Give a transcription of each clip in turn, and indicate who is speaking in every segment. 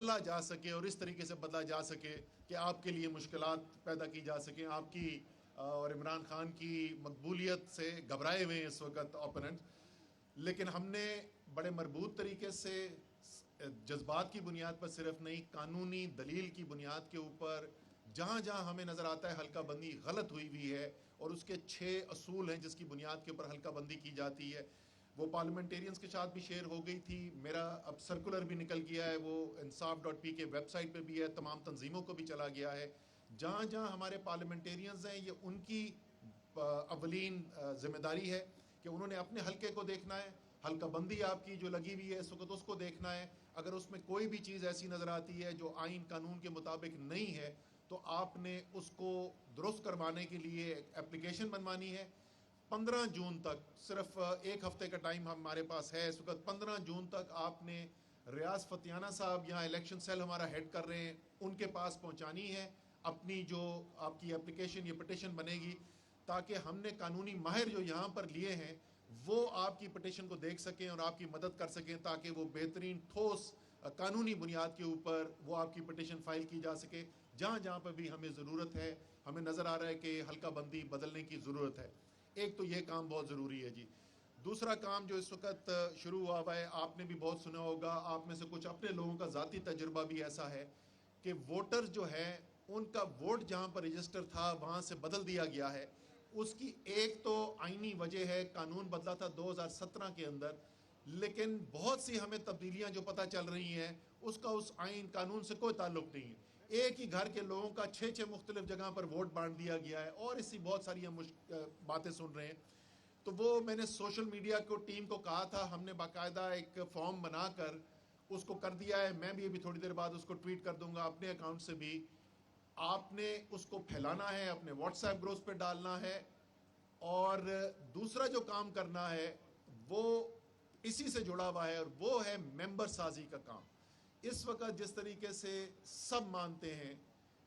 Speaker 1: بدلا جا سکے اور اس طریقے سے بدلا جا سکے کہ آپ کے لیے مشکلات پیدا کی جا سکیں. آپ کی اور عمران خان کی مقبولیت سے گھبرائے ہوئے ہیں اس وقت اوپوننٹ. لیکن ہم نے بڑے مربوط طریقے سے جذبات کی بنیاد پر صرف نہیں، قانونی دلیل کی بنیاد کے اوپر جہاں جہاں ہمیں نظر آتا ہے حلقہ بندی غلط ہوئی ہے اور اس کے 6 اصول ہیں جس کی بنیاد کے اوپر حلقہ بندی کی جاتی ہے، وہ پارلیمنٹیرینز کے ساتھ بھی شیئر ہو گئی تھی. میرا اب سرکولر بھی نکل گیا ہے، وہ انصاف.p کے ویب سائٹ پہ بھی ہے، تمام تنظیموں کو بھی چلا گیا ہے. جہاں جہاں ہمارے پارلیمنٹیرینز ہیں، یہ ان کی اولین ذمہ داری ہے کہ انہوں نے اپنے حلقے کو دیکھنا ہے. حلقہ بندی آپ کی جو لگی ہوئی ہے اس وقت اس کو دیکھنا ہے. اگر اس میں کوئی بھی چیز ایسی نظر آتی ہے جو آئین قانون کے مطابق نہیں ہے تو آپ نے اس کو درست کروانے کے لیے اپلیکیشن بنوانی ہے. 15 جون تک، صرف ایک ہفتے کا ٹائم ہمارے پاس ہے اس وقت. 15 جون تک آپ نے ریاض فتیانہ صاحب یہاں الیکشن سیل ہمارا ہیڈ کر رہے ہیں، ان کے پاس پہنچانی ہے اپنی جو آپ کی اپلیکیشن یا پٹیشن بنے گی، تاکہ ہم نے قانونی ماہر جو یہاں پر لیے ہیں وہ آپ کی پٹیشن کو دیکھ سکیں اور آپ کی مدد کر سکیں، تاکہ وہ بہترین ٹھوس قانونی بنیاد کے اوپر وہ آپ کی پٹیشن فائل کی جا سکے. جہاں جہاں پر بھی ہمیں ضرورت ہے، ہمیں نظر آ رہا ہے کہ حلقہ بندی بدلنے کی ضرورت ہے. ایک تو یہ کام بہت ضروری ہے جی. دوسرا کام جو اس وقت شروع ہوا ہے، آپ نے بھی بہت سنا ہوگا، آپ میں سے کچھ اپنے لوگوں کا ذاتی تجربہ بھی ایسا ہے کہ ووٹر جو ہے ان کا ووٹ جہاں پر رجسٹر تھا وہاں سے بدل دیا گیا ہے. اس کی ایک تو آئینی وجہ ہے، قانون بدلا تھا 2017 کے اندر، لیکن بہت سی ہمیں تبدیلیاں جو پتہ چل رہی ہیں اس کا اس آئین قانون سے کوئی تعلق نہیں ہے. ایک ہی گھر کے لوگوں کا 6 مختلف جگہ پر ووٹ بانٹ دیا گیا ہے، اور اسی بہت ساری ہم باتیں سن رہے ہیں. تو وہ میں نے سوشل میڈیا کو ٹیم کو کہا تھا، ہم نے باقاعدہ ایک فارم بنا کر اس کو کر دیا ہے. میں بھی ابھی تھوڑی دیر بعد اس کو ٹویٹ کر دوں گا اپنے اکاؤنٹ سے بھی. آپ نے اس کو پھیلانا ہے، اپنے واٹس ایپ گروپس پہ ڈالنا ہے، اور دوسرا جو کام کرنا ہے وہ اسی سے جڑا ہوا ہے، اور وہ ہے ممبر سازی کا کام. اس وقت جس طریقے سے سب مانتے ہیں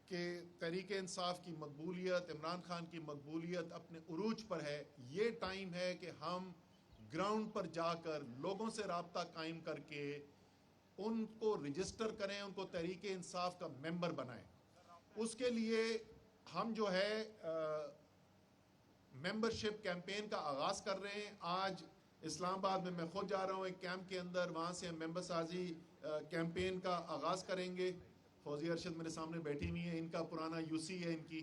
Speaker 1: کہ تحریک انصاف کی مقبولیت، عمران خان کی مقبولیت اپنے عروج پر ہے، یہ ٹائم ہے کہ ہم گراؤنڈ پر جا کر لوگوں سے رابطہ قائم کر کے ان کو رجسٹر کریں، ان کو تحریک انصاف کا ممبر بنائیں. اس کے لیے ہم جو ہے ممبرشپ کیمپین کا آغاز کر رہے ہیں. آج اسلام آباد میں خود جا رہا ہوں ایک کیمپ کے اندر، وہاں سے ہم ممبر سازی کیمپین کا آغاز کریں گے. فوزی ارشد میرے سامنے بیٹھی ہوئی ہیں، ان کا پرانا UC ہے، ان کی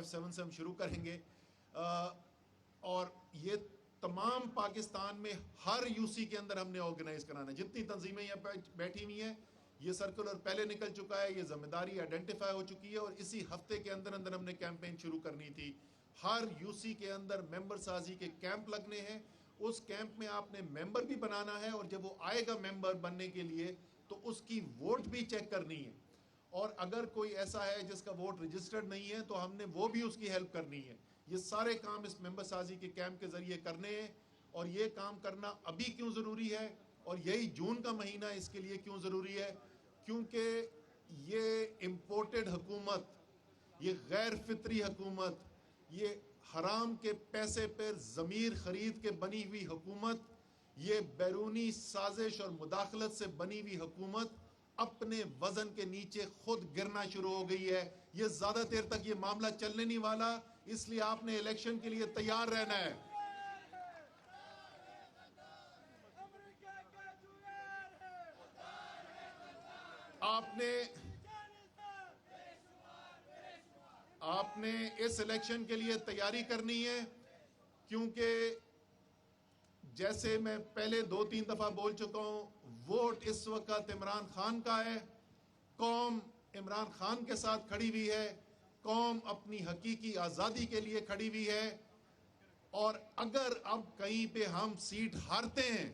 Speaker 1: F7 سے ہم شروع کریں گے. اور یہ تمام پاکستان میں ہر UC کے اندر ہم نے آرگنائز کرانا ہے. جتنی تنظیمیں یہاں بیٹھی ہوئی ہیں، یہ سرکولر پہلے نکل چکا ہے، یہ ذمہ داری آئیڈینٹیفائی ہو چکی ہے، اور اسی ہفتے کے اندر اندر ہم نے کیمپین شروع کرنی تھی. ہر UC کے اندر ممبر سازی کے کیمپ لگنے ہیں. اس کیمپ میں آپ نے ممبر بھی بنانا ہے، اور جب وہ آئے گا ممبر بننے کے لیے تو اس کی ووٹ بھی چیک کرنی ہے. اور اگر کوئی ایسا ہے جس کا ووٹ رجسٹرڈ نہیں ہے تو ہم نے وہ بھی اس کی ہیلپ کرنی ہے. یہ سارے کام اس ممبر سازی کے کیمپ کے ذریعے کرنے ہیں. اور یہ کام کرنا ابھی کیوں ضروری ہے، اور یہی جون کا مہینہ اس کے لیے کیوں ضروری ہے؟ کیونکہ یہ امپورٹڈ حکومت، یہ غیر فطری حکومت، یہ حرام کے پیسے پر ضمیر خرید کے بنی ہوئی حکومت، یہ بیرونی سازش اور مداخلت سے بنی ہوئی حکومت اپنے وزن کے نیچے خود گرنا شروع ہو گئی ہے. یہ زیادہ دیر تک یہ معاملہ چلنے نہیں والا، اس لیے آپ نے الیکشن کے لیے تیار رہنا ہے. آپ نے اس الیکشن کے لیے تیاری کرنی ہے، کیونکہ جیسے میں پہلے 2-3 دفعہ بول چکا ہوں، ووٹ اس وقت عمران خان کا ہے. قوم عمران خان کے ساتھ کھڑی ہوئی ہے، قوم اپنی حقیقی آزادی کے لیے کھڑی ہوئی ہے. اور اگر اب کہیں پہ ہم سیٹ ہارتے ہیں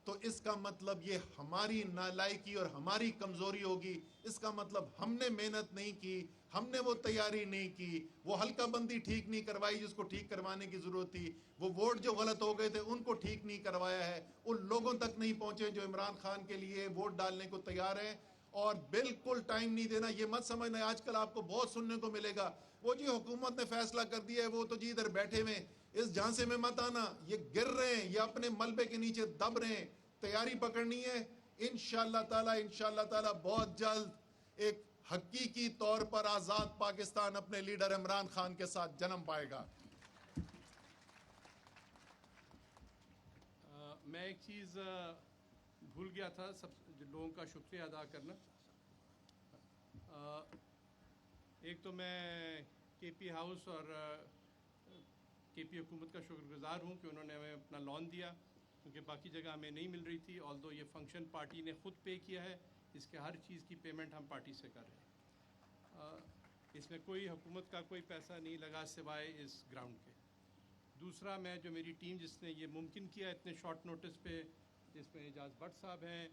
Speaker 1: تو اس کا مطلب یہ ہماری نالائکی اور ہماری کمزوری ہوگی. اس کا مطلب ہم نے محنت نہیں کی، ہم نے وہ تیاری نہیں کی، وہ حلقہ بندی ٹھیک نہیں کروائی جس کو ٹھیک کروانے کی ضرورت تھی، وہ ووٹ جو غلط ہو گئے تھے ان کو ٹھیک نہیں کروایا ہے، ان لوگوں تک نہیں پہنچے جو عمران خان کے لیے ووٹ ڈالنے کو تیار ہیں. اور بالکل ٹائم نہیں دینا. یہ مت سمجھنا، آج کل آپ کو بہت سننے کو ملے گا، وہ جی حکومت نے فیصلہ کر دیا ہے، وہ تو جی ادھر بیٹھے ہوئے، اس جھانسے میں مت آنا. یہ گر رہے ہیں، یہ اپنے ملبے کے نیچے دب رہے ہیں. تیاری پکڑنی ہے. इंशाअल्लाह ताला बहुत जल्द एक हकीकी तौर पर आज़ाद पाकिस्तान अपने लीडर इमरान खान के साथ जन्म पाएगा।
Speaker 2: मैं एक चीज़ भूल गया था सब लोगों का शुक्रिया अदा करना। एक तो मैं केपी हाउस और केपी हुकूमत का शुक्रगुजार हूँ कि उन्होंने हमें अपना लोन दिया, क्योंकि बाकी जगह हमें नहीं मिल रही थी। ऑल्दो ये फंक्शन पार्टी ने ख़ुद पे किया है, इसके हर चीज़ की पेमेंट हम पार्टी से कर रहे हैं। इसमें कोई हुकूमत का कोई पैसा नहीं लगा सिवाय इस ग्राउंड के। दूसरा, मैं जो मेरी टीम जिसने ये मुमकिन किया इतने शॉर्ट नोटिस पे, जिसमें एजाज भट्ट साहब हैं,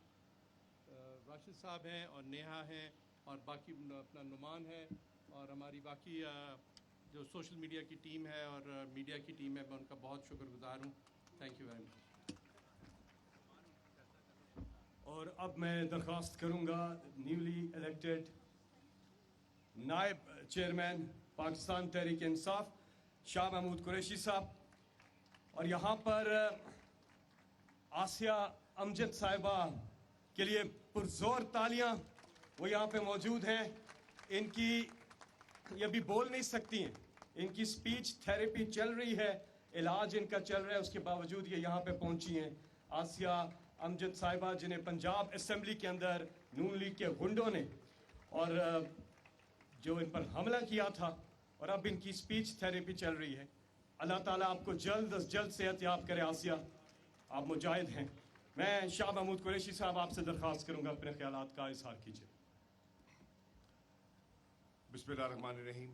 Speaker 2: राशिद साहब हैं और नेहा हैं और बाकी अपना नुमान है और हमारी बाकी जो सोशल मीडिया की टीम है और मीडिया की टीम है, मैं उनका बहुत शुक्रगुजार हूँ। Thank you very much.
Speaker 3: और अब मैं दरख्वास्त करूँगा न्यूली इलेक्टेड नायब चेयरमैन पाकिस्तान तहरीक इंसाफ शाह महमूद कुरैशी साहब, और यहाँ पर आसिया अमजद साहिबा के लिए पुरजोर तालियां। वो यहाँ पे मौजूद हैं। इनकी ये अभी बोल नहीं सकती हैं, इनकी स्पीच थेरेपी चल रही है, इलाज इनका चल रहा है, उसके बावजूद ये यहाँ पे पहुंची हैं। आसिया अमजद साहिबा, जिन्हें पंजाब असेंबली के अंदर नून लीग के गुंडों ने और जो इन पर हमला किया था, और अब इनकी स्पीच थेरेपी चल रही है। अल्लाह ताला आपको जल्द अज जल्द सेहत याब करे। आसिया, आप मुजाहिद हैं। मैं शाह महमूद कुरैशी साहब आपसे दरख्वास्त करूंगा अपने ख्यालात का इजहार कीजिए।
Speaker 4: बिस्मिल्लाहिर्रहमानिर्रहीम।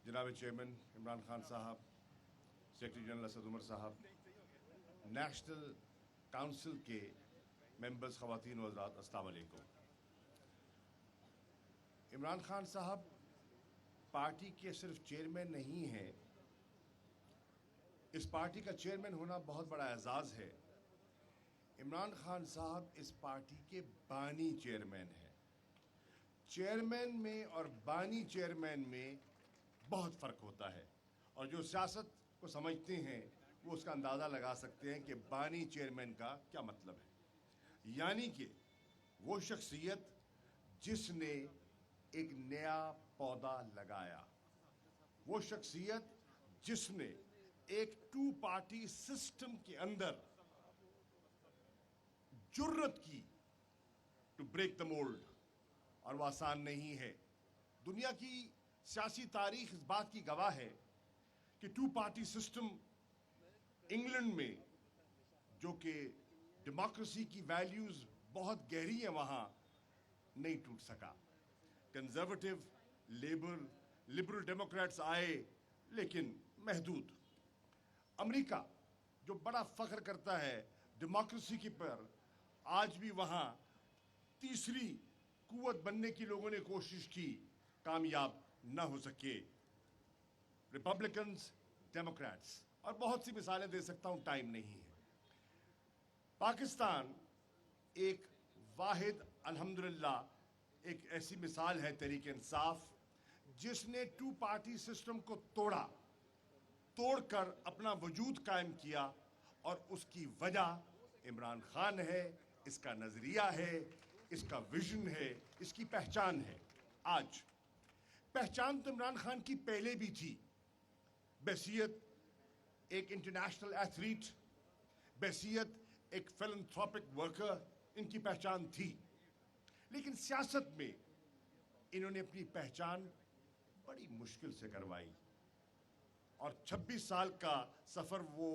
Speaker 4: जनाब चेयरमैन इमरान खान साहब, सेक्रेटरी जनरल असद उमर साहब, नेशनल काउंसिल के मेंबर्स, ख़वातीन व हज़रात, अस्सलाम वालेकुम। इमरान खान साहब पार्टी के सिर्फ चेयरमैन नहीं हैं, इस पार्टी का चेयरमैन होना बहुत बड़ा एजाज़ है। इमरान खान साहब इस पार्टी के बानी चेयरमैन हैं। चेयरमैन में और बानी चेयरमैन में बहुत फ़र्क होता है, और जो सियासत को समझते हैं वो उसका अंदाज़ा लगा सकते हैं कि बानी चेयरमैन का क्या मतलब है। यानी कि वो शख्सियत जिसने एक नया पौधा लगाया, वो शख्सियत जिसने एक टू पार्टी सिस्टम के अंदर जुर्रत की टू ब्रेक द मोल्ड, और वो आसान नहीं है। दुनिया की सियासी तारीख इस बात की गवाह है कि टू पार्टी सिस्टम इंग्लैंड में, जो कि डेमोक्रेसी की वैल्यूज बहुत गहरी है, वहां नहीं टूट सका। कंजर्वेटिव, लिबरल डेमोक्रेट्स आए, लेकिन महदूद। अमेरिका, जो बड़ा फख्र करता है डेमोक्रेसी की पर, आज भी वहां तीसरी कुव्वत बनने की लोगों ने कोशिश की, कामयाब न हो सके। रिपब्लिकन्स, डेमोक्रेट्स, और बहुत सी मिसालें दे सकता हूं, टाइम नहीं है। पाकिस्तान एक वाहिद, अल्हम्दुलिल्लाह, एक ऐसी मिसाल है तहरीक इंसाफ, जिसने टू पार्टी सिस्टम को तोड़कर अपना वजूद कायम किया, और उसकी वजह इमरान खान है, इसका नजरिया है, इसका विजन है, इसकी पहचान है। आज पहचान तो इमरान खान की पहले भी थी। बहसियत एक इंटरनेशनल एथलीट, बहसियत एक फिलैंथ्रोपिक वर्कर, इनकी पहचान थी। लेकिन सियासत में इन्होंने अपनी पहचान बड़ी मुश्किल से करवाई, और 26 साल का सफर वो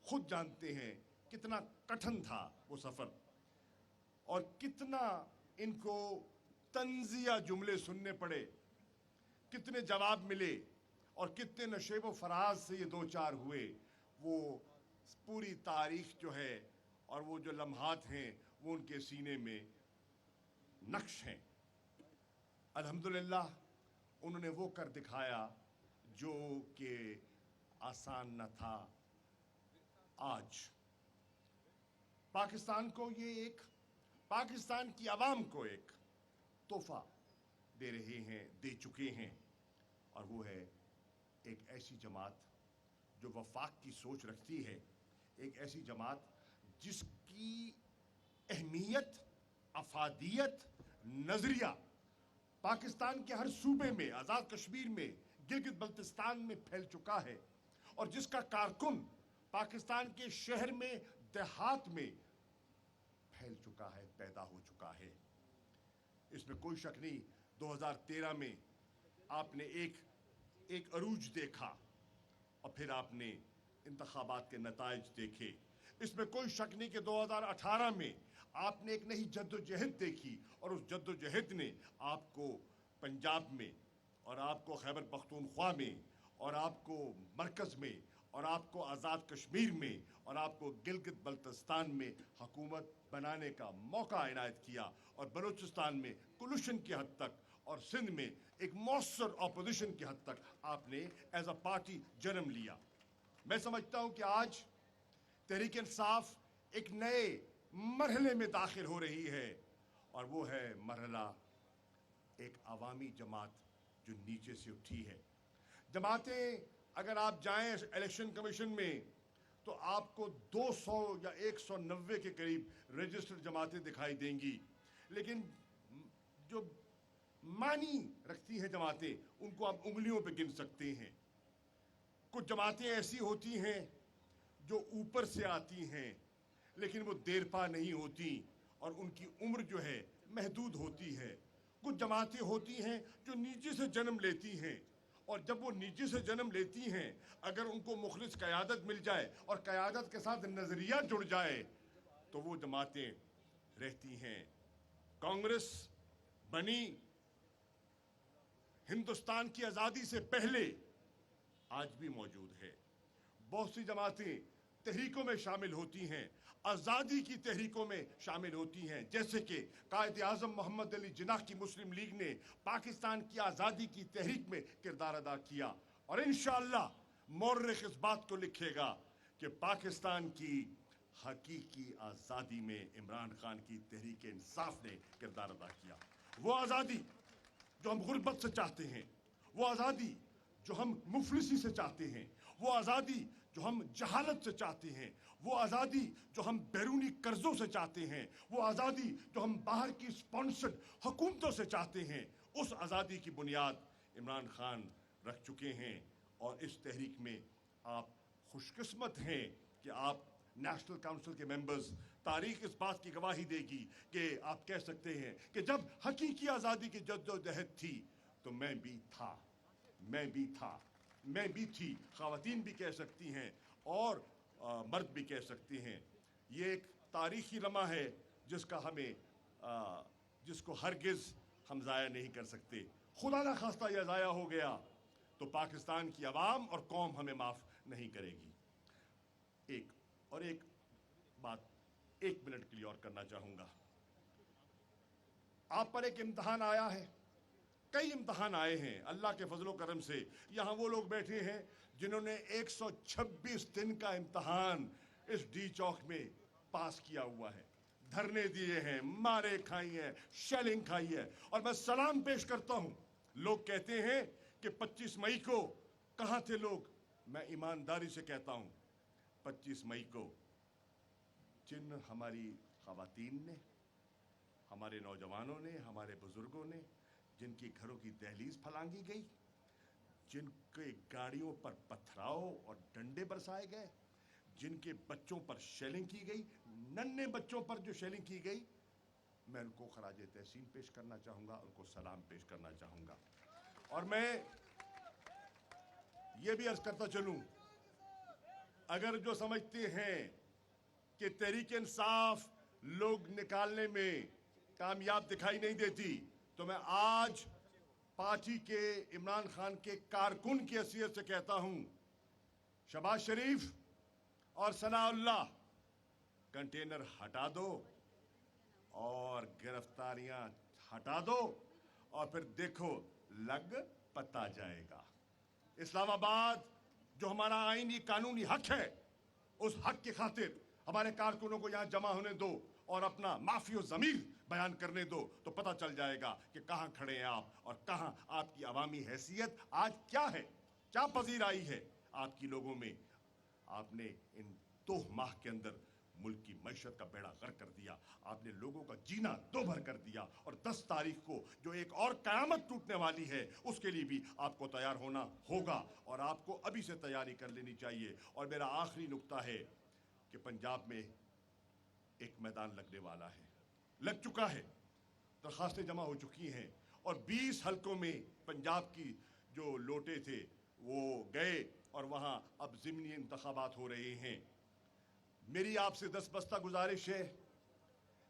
Speaker 4: खुद जानते हैं कितना कठिन था वो सफर, और कितना इनको तंजिया जुमले सुनने पड़े, कितने जवाब मिले, और कितने नशेब व फराज से ये दो चार हुए। वो पूरी तारीख जो है और वो जो लम्हात हैं वो उनके सीने में नक्श हैं। अल्हम्दुलिल्लाह, उन्होंने वो कर दिखाया जो कि आसान न था। आज पाकिस्तान को पाकिस्तान की आवाम को एक तोहफा दे रहे हैं, दे चुके हैं, और वो है एक ऐसी जमात जो वफाक की सोच रखती है, एक ऐसी जमात जिसकी अहमियत, अफादियत, नजरिया पाकिस्तान के हर सूबे में, आजाद कश्मीर में, गिलगित बल्तिस्तान में फैल चुका है, और जिसका कारकुन पाकिस्तान के शहर में, देहात में फैल चुका है, पैदा हो चुका है। इसमें कोई शक नहीं, 2013 में आपने एक अरूज देखा और फिर आपने इंतखाबात के नताइज देखे। इसमें कोई शक नहीं कि 2018 में आपने एक नई जद्दोजहद देखी, और उस जद्दोजहद ने आपको पंजाब में, और आपको खैबर पख्तूनख्वा में, और आपको मरकज़ में, और आपको आज़ाद कश्मीर में, और आपको गिलगित बल्तिस्तान में हुकूमत बनाने का मौका इनायत किया, और बलूचिस्तान में कुलूशन की हद तक, और सिंध में एक मौसर अपोजिशन की हद तक आपने एज अ पार्टी जन्म लिया। मैं समझता हूं कि आज तहरीक इंसाफ एक नए मरहले में दाखिल हो रही है, और वो है मरहला एक अवामी जमात जो नीचे से उठी है। जमातें, अगर आप जाएं इलेक्शन कमीशन में, तो आपको 200 या 190 के करीब रजिस्टर्ड जमातें दिखाई देंगी, लेकिन जो मानी रखती हैं जमातें, उनको आप उंगलियों पे गिन सकते हैं। कुछ जमातें ऐसी होती हैं जो ऊपर से आती हैं, लेकिन वो देरपा नहीं होती, और उनकी उम्र जो है महदूद होती है। कुछ जमातें होती हैं जो नीचे से जन्म लेती हैं, और जब वो नीचे से जन्म लेती हैं, अगर उनको मुखलिस क़यादत मिल जाए और क़यादत के साथ नज़रिया जुड़ जाए, तो वो जमातें रहती हैं। कांग्रेस बनी हिंदुस्तान की आज़ादी से पहले, आज भी मौजूद है। बहुत सी जमातें तहरीकों में शामिल होती हैं, आज़ादी की तहरीकों में शामिल होती हैं, जैसे कि कायद आज़म मोहम्मद अली जिन्नाह की मुस्लिम लीग ने पाकिस्तान की आज़ादी की तहरीक में किरदार अदा किया, और इंशाअल्लाह मौर्रिख इस बात को लिखेगा कि पाकिस्तान की हकीकी आज़ादी में इमरान खान की तहरीक इंसाफ ने किरदार अदा किया। वो आज़ादी जो हम गुर्बत से चाहते हैं, वो आज़ादी जो हम मुफलिसी से चाहते हैं, वो आज़ादी जो हम जहालत से चाहते हैं, वो आज़ादी जो हम बैरूनी कर्जों से चाहते हैं, वो आज़ादी जो हम बाहर की स्पॉन्सर्ड हुकूमतों से चाहते हैं, उस आज़ादी की बुनियाद इमरान खान रख चुके हैं। और इस तहरीक में आप खुशकिस्मत हैं कि आप नेशनल काउंसिल के मेंबर्स, तारीख इस बात की गवाही देगी कि आप कह सकते हैं कि जब हकीकी आज़ादी की जद्दोजहद थी तो मैं भी था, मैं भी था, मैं भी थी। ख़वातीन भी कह सकती हैं और मर्द भी कह सकते हैं। ये एक तारीखी लम्हा है जिसका हमें जिसको हरगिज़ हम ज़ाया नहीं कर सकते। खुदा ना खास्ता यह ज़ाया हो गया तो पाकिस्तान की आवाम और कौम हमें माफ़ नहीं करेगी। एक बात 1 मिनट के लिए और करना चाहूँगा। आप पर एक इम्तहान आया है, कई इम्तहान आए हैं अल्लाह के फजलो करम से। यहाँ वो लोग बैठे हैं जिन्होंने 126 दिन का इम्तहान इस डी चौक में पास किया हुआ है, धरने दिए हैं, मारे खाई हैं, शेलिंग खाई है, और मैं सलाम पेश करता हूँ। लोग कहते हैं कि 25 मई को कहाँ थे लोग? मैं ईमानदारी से कहता हूँ 25 मई को जिन हमारी ख़वातीन ने, हमारे नौजवानों ने, हमारे बुजुर्गों ने, जिनकी घरों की दहलीज फलांगी गई, जिनके गाड़ियों पर पथराव और डंडे बरसाए गए, जिनके बच्चों पर शेलिंग की गई, नन्हे बच्चों पर जो शेलिंग की गई, मैं उनको खराजे तहसीन पेश करना चाहूँगा, उनको सलाम पेश करना चाहूँगा। और मैं ये भी अर्ज करता चलूँ, अगर जो समझते हैं कि तहरीक इंसाफ लोग निकालने में कामयाब दिखाई नहीं देती, तो मैं आज पार्टी के इमरान खान के कारकुन की हैसियत से कहता हूं, शहबाज शरीफ और सनाउल्लाह कंटेनर हटा दो और गिरफ्तारियां हटा दो, और फिर देखो लग पता जाएगा। इस्लामाबाद जो हमारा आईनी कानूनी हक है, उस हक की खातिर हमारे कारकुनों को यहां जमा होने दो और अपना माफी और ज़मीर बयान करने दो, तो पता चल जाएगा कि कहां खड़े हैं आप और कहां आपकी अवामी हैसियत आज क्या है, क्या पजीर आई है आपकी लोगों में। आपने इन 2 माह के अंदर मुल्क की मैशत का बेड़ा गर्क कर दिया, आपने लोगों का जीना दो भर कर दिया, और 10 तारीख को जो एक और क़यामत टूटने वाली है उसके लिए भी आपको तैयार होना होगा, और आपको अभी से तैयारी कर लेनी चाहिए। और मेरा आखिरी नुक्ता है कि पंजाब में एक मैदान लगने वाला है, लग चुका है, दरखास्तें जमा हो चुकी हैं, और 20 हलकों में पंजाब की जो लोटे थे वो गए, और वहाँ अब ज़िमनी इंतखाबात हो रहे हैं। मेरी आपसे 10 बस्ता गुजारिश है,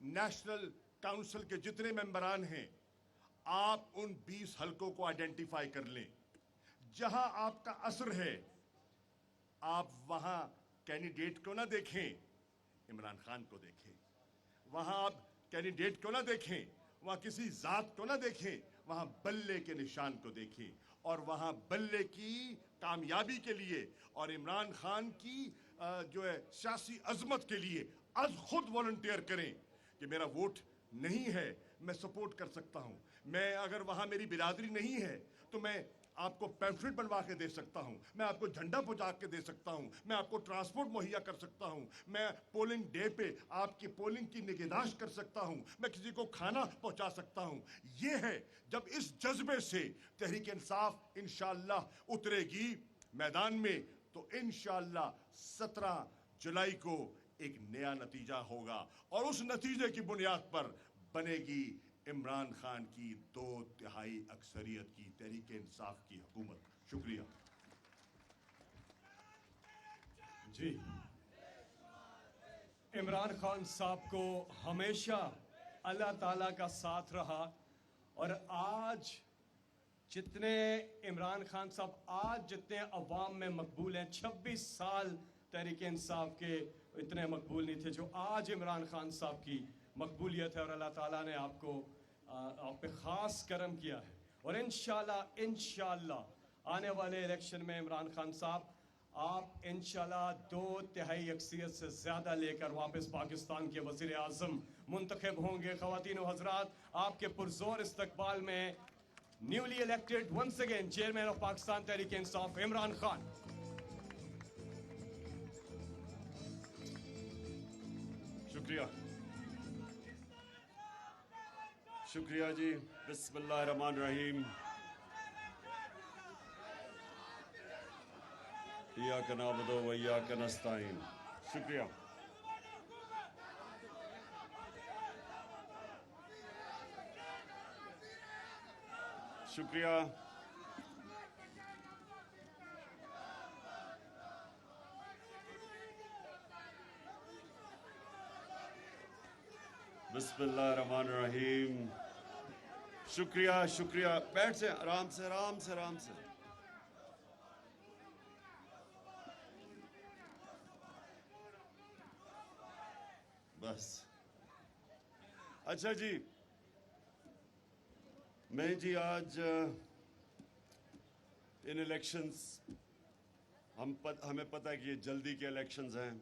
Speaker 4: नेशनल काउंसिल के जितने मेंबरान हैं, आप उन 20 हलकों को आइडेंटिफाई कर लें जहां आपका असर है। आप वहां कैंडिडेट को ना देखें, इमरान खान को देखें। वहां आप कैंडिडेट को ना देखें, वहां किसी जात को ना देखें, वहां बल्ले के निशान को देखें, और वहां बल्ले की कामयाबी के लिए और इमरान खान की जो है सियासी अजमत के लिए आज खुद वॉलंटियर करें कि मेरा वोट नहीं है, मैं सपोर्ट कर सकता हूं। मैं अगर वहां मेरी बिरादरी नहीं है तो मैं आपको पैम्फलेट बनवा के दे सकता हूं, मैं आपको झंडा पहुंचा के दे सकता हूं, मैं आपको ट्रांसपोर्ट मुहैया कर सकता हूं, मैं पोलिंग डे पे आपकी पोलिंग की निगहदाश्त कर सकता हूं, मैं किसी को खाना पहुंचा सकता हूं। ये है, जब इस जज्बे से तहरीक इंसाफ इंशाअल्लाह उतरेगी मैदान में तो इंशाअल्लाह 17 जुलाई को एक नया नतीजा होगा, और उस नतीजे की बुनियाद पर बनेगी इमरान खान की 2/3 अक्सरियत की तहरीक इंसाफ की हुकूमत। शुक्रिया
Speaker 3: जी। इमरान खान साहब को हमेशा अल्लाह ताला का साथ रहा, और आज जितने इमरान खान साहब आज जितने अवाम में मकबूल हैं, 26 साल तहरीक इंसाफ के इतने मकबूल नहीं थे जो आज इमरान खान साहब की मकबूलियत है, और अल्लाह ताला ने आपको आप पे ख़ास करम किया है। और इंशाअल्लाह आने वाले इलेक्शन में इमरान खान साहब आप इंशाअल्लाह 2/3 अक्सरियत से ज़्यादा लेकर वापस पाकिस्तान के वज़ीर आज़म मुंतखब होंगे। ख़वातीन व हज़रात, आपके पुरज़ोर इस्तकबाल में newly elected once again chairman of Pakistan Tehreek Insaf Imran Khan.
Speaker 5: शुक्रिया शुक्रिया जी। बिस्मिल्लाहिर्रहमानिर्रहीम। इय्याका नअबुदु व इय्याका नस्तईन। शुक्रिया। शुक्रिया। बिस्मिल्लाहिर्रहमानिर्रहीम। शुक्रिया शुक्रिया। बैठ से, आराम से आराम से आराम से। बस अच्छा जी, मैं जी आज इन इलेक्शंस हमें पता है कि ये जल्दी के इलेक्शंस हैं,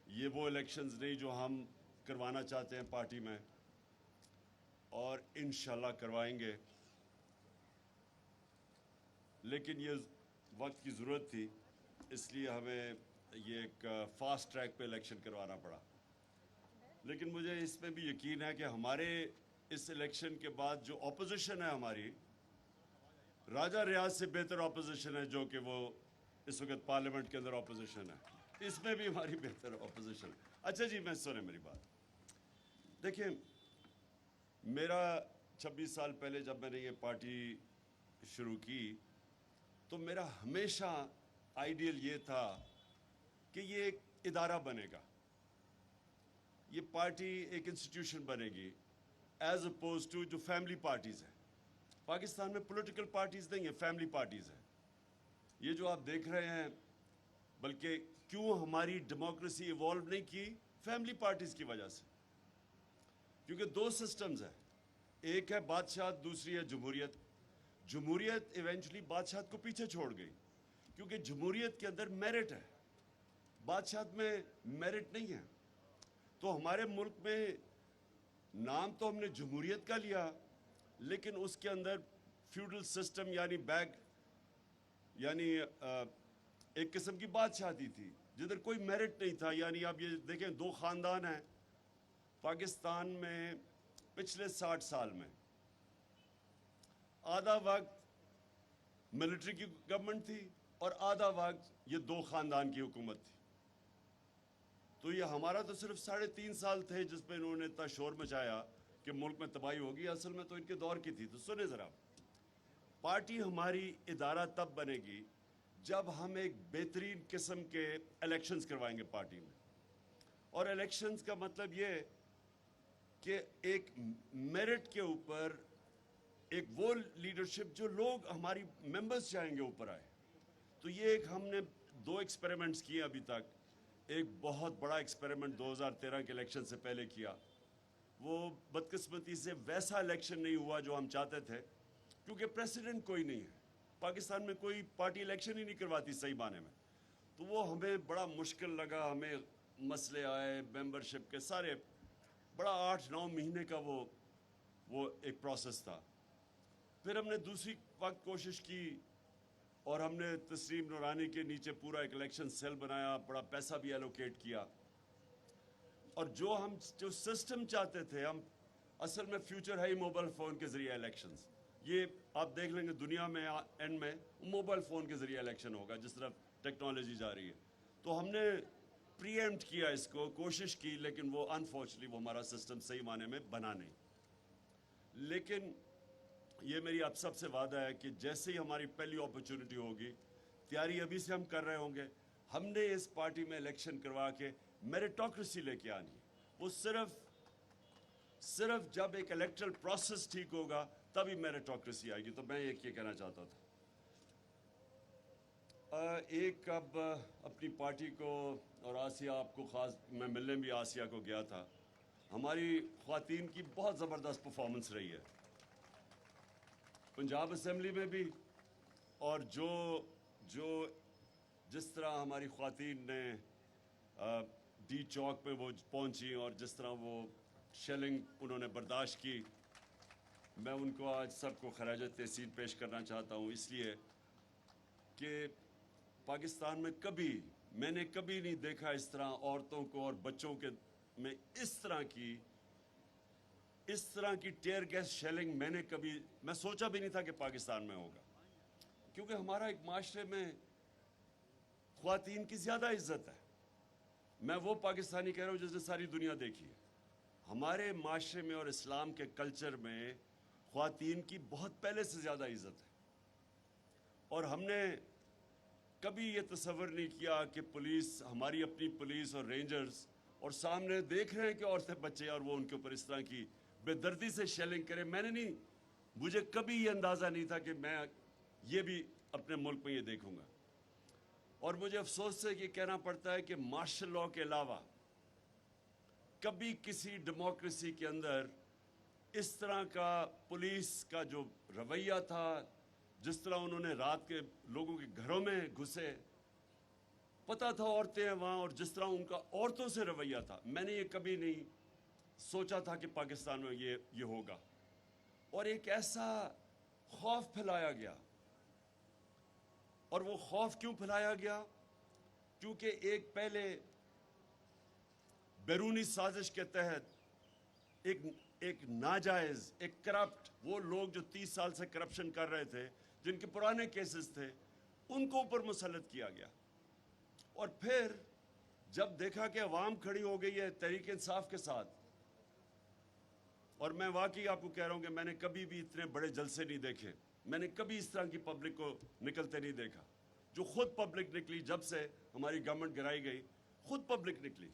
Speaker 5: ये वो इलेक्शंस नहीं जो हम करवाना चाहते हैं पार्टी में, और इंशाल्लाह करवाएंगे, लेकिन ये वक्त की ज़रूरत थी, इसलिए हमें ये एक फास्ट ट्रैक पे इलेक्शन करवाना पड़ा। लेकिन मुझे इसमें भी यकीन है कि हमारे इस इलेक्शन के बाद जो ऑपोजिशन है हमारी, राजा रियाज से बेहतर ऑपोजिशन है जो कि वो इस वक्त पार्लियामेंट के अंदर ऑपोजिशन है, इसमें भी हमारी बेहतर ऑपोजिशन है। अच्छा जी, मैं सुने मेरी बात। देखिए, मेरा 26 साल पहले जब मैंने ये पार्टी शुरू की तो मेरा हमेशा आइडियल ये था कि ये एक इदारा बनेगा, ये पार्टी एक इंस्टीट्यूशन बनेगी, एज अपोज टू जो फैमिली पार्टीज़ हैं। पाकिस्तान में पॉलिटिकल पार्टीज़ नहीं है, फैमिली पार्टीज़ हैं। ये जो आप देख रहे हैं, बल्कि क्यों हमारी डेमोक्रेसी इवॉल्व नहीं की, फैमिली पार्टीज़ की वजह से। क्योंकि दो सिस्टम्स हैं, एक है बादशाहत, दूसरी है जमहूरियत। जमहूरियत इवेंचुअली बादशाहत को पीछे छोड़ गई, क्योंकि जमहूरियत के अंदर मेरिट है, बादशाहत में मेरिट नहीं है। तो हमारे मुल्क में नाम तो हमने जमहूरियत का लिया, लेकिन उसके अंदर फ्यूडल सिस्टम यानी एक किस्म की बादशाहती थी। जिधर कोई मेरिट नहीं था। यानी आप ये देखें, 2 ख़ानदान हैं पाकिस्तान में पिछले 60 साल में, आधा वक्त मिलिट्री की गवर्नमेंट थी और आधा वक्त ये 2 ख़ानदान की हुकूमत थी। तो ये हमारा तो सिर्फ 3.5 साल थे जिसमें इन्होंने इतना शोर मचाया कि मुल्क में तबाही होगी। असल में तो इनके दौर की थी। तो सुने ज़रा, पार्टी हमारी इदारा तब बनेगी जब हम एक बेहतरीन किस्म के इलेक्शंस करवाएंगे पार्टी में। और इलेक्शंस का मतलब ये कि एक मेरिट के ऊपर एक वो लीडरशिप जो लोग हमारी मेंबर्स चाहेंगे ऊपर आए। तो ये एक हमने 2 एक्सपेरिमेंट्स किए अभी तक। एक बहुत बड़ा एक्सपेरिमेंट 2013 के इलेक्शन से पहले किया। वो बदकिस्मती से वैसा इलेक्शन नहीं हुआ जो हम चाहते थे, क्योंकि प्रेसिडेंट कोई नहीं है पाकिस्तान में, कोई पार्टी इलेक्शन ही नहीं करवाती सही माने में। तो वो हमें बड़ा मुश्किल लगा, हमें मसले आए मेंबरशिप के सारे, बड़ा 8-9 महीने का वो एक प्रोसेस था। फिर हमने दूसरी वक्त कोशिश की और हमने तस्लीम नूरानी के नीचे पूरा एक इलेक्शन सेल बनाया, बड़ा पैसा भी एलोकेट किया। और जो सिस्टम चाहते थे हम, असल में फ्यूचर है ही मोबाइल फ़ोन के ज़रिए इलेक्शंस। ये आप देख लेंगे दुनिया में एंड में मोबाइल फ़ोन के ज़रिए इलेक्शन होगा जिस तरफ टेक्नोलॉजी जा रही है। तो हमने प्रीएम्प्ट किया इसको, कोशिश की, लेकिन वो अनफॉर्चुनेटली वो हमारा सिस्टम सही माने में बना नहीं। लेकिन ये मेरी आप सबसे वादा है कि जैसे ही हमारी पहली अपॉर्चुनिटी होगी, तैयारी अभी से हम कर रहे होंगे, हमने इस पार्टी में इलेक्शन करवा के मेरिटोक्रेसी लेके आनी है। वो सिर्फ जब एक इलेक्ट्रल प्रोसेस ठीक होगा तभी मेरिटोक्रेसी आएगी। तो मैं ये कहना चाहता था। एक अब अपनी पार्टी को और आसिया, आपको ख़ास मैं मिलने भी आसिया को गया था, हमारी ख़वातीन की बहुत ज़बरदस्त परफॉर्मेंस रही है पंजाब असेंबली में भी। और जिस तरह हमारी ख़वातीन ने डी चौक पे वो पहुंची और जिस तरह वो शेलिंग उन्होंने बर्दाश्त की, मैं उनको आज सबको खराज तहसीन पेश करना चाहता हूँ, इसलिए कि पाकिस्तान में मैंने कभी नहीं देखा इस तरह औरतों को और बच्चों के में इस तरह की टेयर गैस शेलिंग मैं सोचा भी नहीं था कि पाकिस्तान में होगा। क्योंकि हमारा एक माशरे में ख्वातीन की ज़्यादा इज्जत है। मैं वो पाकिस्तानी कह रहा हूँ जिसने सारी दुनिया देखी है। हमारे माशरे में और इस्लाम के कल्चर में ख्वातीन की बहुत पहले से ज़्यादा इज्जत है। और हमने कभी ये तसव्वुर नहीं किया कि पुलिस, हमारी अपनी पुलिस और रेंजर्स, और सामने देख रहे हैं कि औरतें बच्चे और वो उनके ऊपर इस तरह की बेदर्दी से शेलिंग करें। मुझे कभी ये अंदाज़ा नहीं था कि मैं ये भी अपने मुल्क में ये देखूंगा। और मुझे अफसोस से ये कहना पड़ता है कि मार्शल लॉ के अलावा कभी किसी डेमोक्रेसी के अंदर इस तरह का पुलिस का जो रवैया था, जिस तरह उन्होंने रात के लोगों के घरों में घुसे, पता था औरतें हैं वहाँ, और जिस तरह उनका औरतों से रवैया था, मैंने ये कभी नहीं सोचा था कि पाकिस्तान में ये होगा। और एक ऐसा खौफ फैलाया गया। और वो खौफ क्यों फैलाया गया? क्योंकि एक पहले बैरूनी साजिश के तहत एक नाजायज, एक करप्ट, वो लोग जो 30 साल से करप्शन कर रहे थे, जिनके पुराने केसेस थे, उनको ऊपर मुसल्लत किया गया। और फिर जब देखा कि अवाम खड़ी हो गई है तहरीक इंसाफ के साथ, और मैं वाकई आपको कह रहा हूं कि मैंने कभी भी इतने बड़े जलसे नहीं देखे, मैंने कभी इस तरह की पब्लिक को निकलते नहीं देखा। जो खुद पब्लिक निकली जब से हमारी गवर्नमेंट गिराई गई, खुद पब्लिक निकली,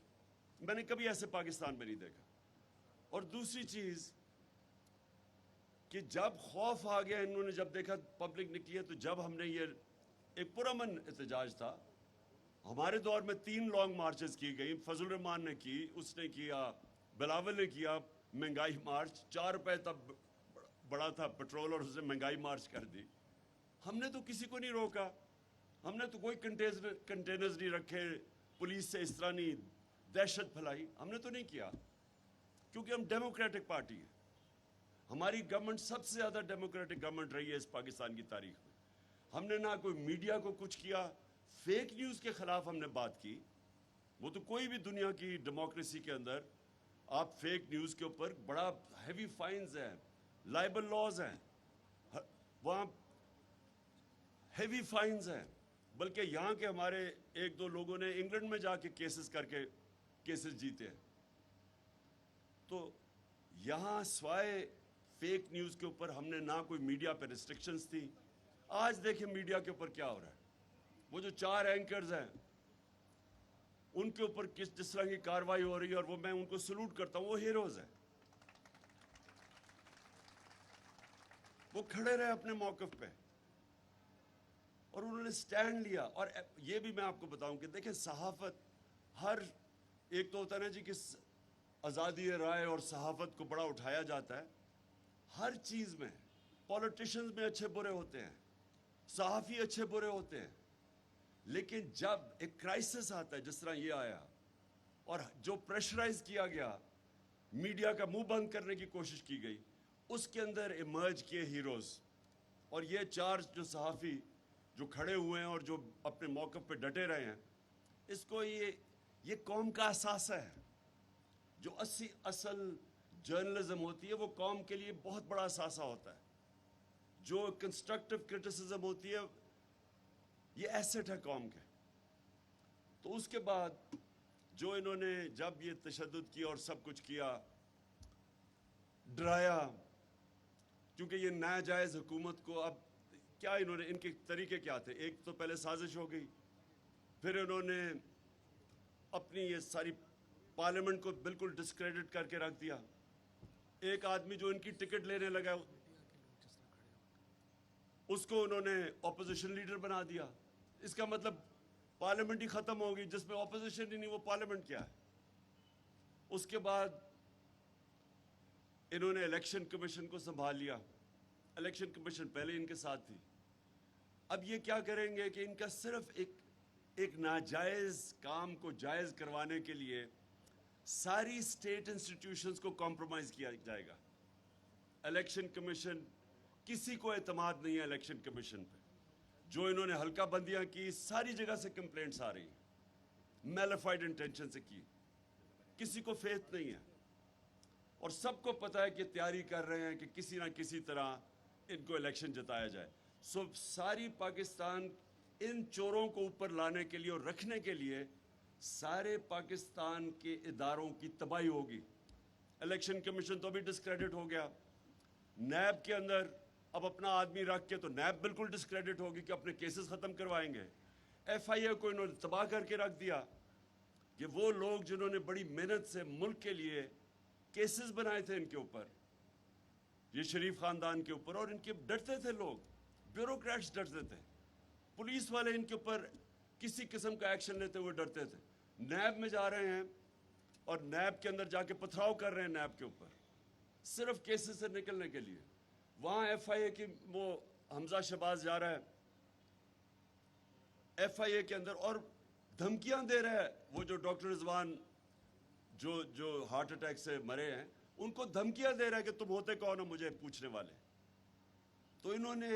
Speaker 5: मैंने कभी ऐसे पाकिस्तान में नहीं देखा। और दूसरी चीज कि जब खौफ आ गया, इन्होंने जब देखा पब्लिक निकली है, तो जब हमने ये एक पुरअमन एहतजाज था, हमारे दौर में 3 लॉन्ग मार्चेस की गई। फजल रहमान ने की, उसने किया, बिलावल ने किया महंगाई मार्च, 4 रुपए तब बड़ा था पेट्रोल, और उसने महंगाई मार्च कर दी। हमने तो किसी को नहीं रोका, हमने तो कोई कंटेनर्स नहीं रखे, पुलिस से इस तरह नहीं दहशत फैलाई, हमने तो नहीं किया, क्योंकि हम डेमोक्रेटिक पार्टी है। हमारी गवर्नमेंट सबसे ज़्यादा डेमोक्रेटिक गवर्नमेंट रही है इस पाकिस्तान की तारीख में। हमने ना कोई मीडिया को कुछ किया, फेक न्यूज़ के खिलाफ हमने बात की। वो तो कोई भी दुनिया की डेमोक्रेसी के अंदर आप फेक न्यूज़ के ऊपर बड़ा हैवी फाइन्स हैं, लाइबल लॉज हैं, वहाँ हैवी फाइन्स हैं। बल्कि यहाँ के हमारे एक दो लोगों ने इंग्लैंड में जाके केसेस जीते हैं। तो यहाँ स्वाय फेक न्यूज़ के ऊपर हमने ना कोई मीडिया पे रिस्ट्रिक्शंस थी। आज देखिए मीडिया के ऊपर क्या हो रहा है। वो जो 4 एंकर्स हैं उनके ऊपर जिस तरह की कार्रवाई हो रही है, और वो मैं उनको सलूट करता हूं, वो हीरोज हैं। वो खड़े रहे अपने मौक़िफ़ पे और उन्होंने स्टैंड लिया। और ये भी मैं आपको बताऊं कि देखें, सहाफ़त हर एक तो होता है ना जी कि आज़ादी राय और सहाफ़त को बड़ा उठाया जाता है। हर चीज़ में पॉलिटिशियंस में अच्छे बुरे होते हैं, सहाफ़ी अच्छे बुरे होते हैं, लेकिन जब एक क्राइसिस आता है जिस तरह ये आया और जो प्रेशराइज किया गया, मीडिया का मुंह बंद करने की कोशिश की गई, उसके अंदर इमर्ज किए हीरोज़। और ये 4 जो सहाफ़ी जो खड़े हुए हैं और जो अपने मौक़िफ़ पे डटे रहे हैं, इसको ये कौम का असासा है। जो असल जर्नलिज्म होती है वो कौम के लिए बहुत बड़ा असासा होता है। जो कंस्ट्रक्टिव क्रिटिसिज्म होती है ये एसेट है कौम के। तो उसके बाद जो इन्होंने जब ये तशद्दुद किया और सब कुछ किया, डराया, क्योंकि ये नाजायज़ हुकूमत को अब क्या इन्होंने, इनके तरीके क्या थे? एक तो पहले साजिश हो गई, फिर इन्होंने अपनी ये सारी पार्लियामेंट को बिल्कुल डिस्क्रेडिट करके रख दिया। एक आदमी जो इनकी टिकट लेने लगा उसको उन्होंने ऑपोजिशन लीडर बना दिया। इसका मतलब पार्लियामेंट ही खत्म होगी, जिसमें ऑपोजिशन ही नहीं, वो पार्लियामेंट क्या है? उसके बाद इन्होंने इलेक्शन कमीशन को संभाल लिया। इलेक्शन कमीशन पहले इनके साथ थी। अब ये क्या करेंगे कि इनका सिर्फ एक नाजायज काम को जायज करवाने के लिए सारी स्टेट इंस्टीट्यूशंस को कॉम्प्रोमाइज किया जाएगा। इलेक्शन कमीशन, किसी को एतमाद नहीं है इलेक्शन कमीशन पे। जो इन्होंने हल्का बंदियां की, सारी जगह से कंप्लेंट्स आ रही हैं, मैलिफाइड इंटेंशन से की, किसी को फेथ नहीं है। और सबको पता है कि तैयारी कर रहे हैं कि किसी ना किसी तरह इनको इलेक्शन जिताया जाए। सो सारी पाकिस्तान इन चोरों को ऊपर लाने के लिए और रखने के लिए सारे पाकिस्तान के इदारों की तबाही होगी। इलेक्शन कमीशन तो अभी डिस्क्रेडिट हो गया। नैब के अंदर अब अपना आदमी रख के तो नैब बिल्कुल डिस्क्रेडिट होगी कि अपने केसेस ख़त्म करवाएंगे। FIA को इन्होंने तबाह करके रख दिया कि वो लोग जिन्होंने बड़ी मेहनत से मुल्क के लिए केसेस बनाए थे इनके ऊपर, ये शरीफ ख़ानदान के ऊपर, और इनके डरते थे लोग, ब्यूरोक्रेट्स डरते थे, पुलिस वाले इनके ऊपर किसी किस्म का एक्शन लेते हुए डरते थे। नैब में जा रहे हैं और नैब के अंदर जाके पथराव कर रहे हैं नैब के ऊपर, सिर्फ केसेस से निकलने के लिए। वहाँ FIA की वो हमजा शहबाज जा रहा है FIA के अंदर और धमकियां दे रहा है। वो जो डॉक्टर रिजवान जो हार्ट अटैक से मरे हैं, उनको धमकियां दे रहा है कि तुम होते कौन हो मुझे पूछने वाले। तो इन्होंने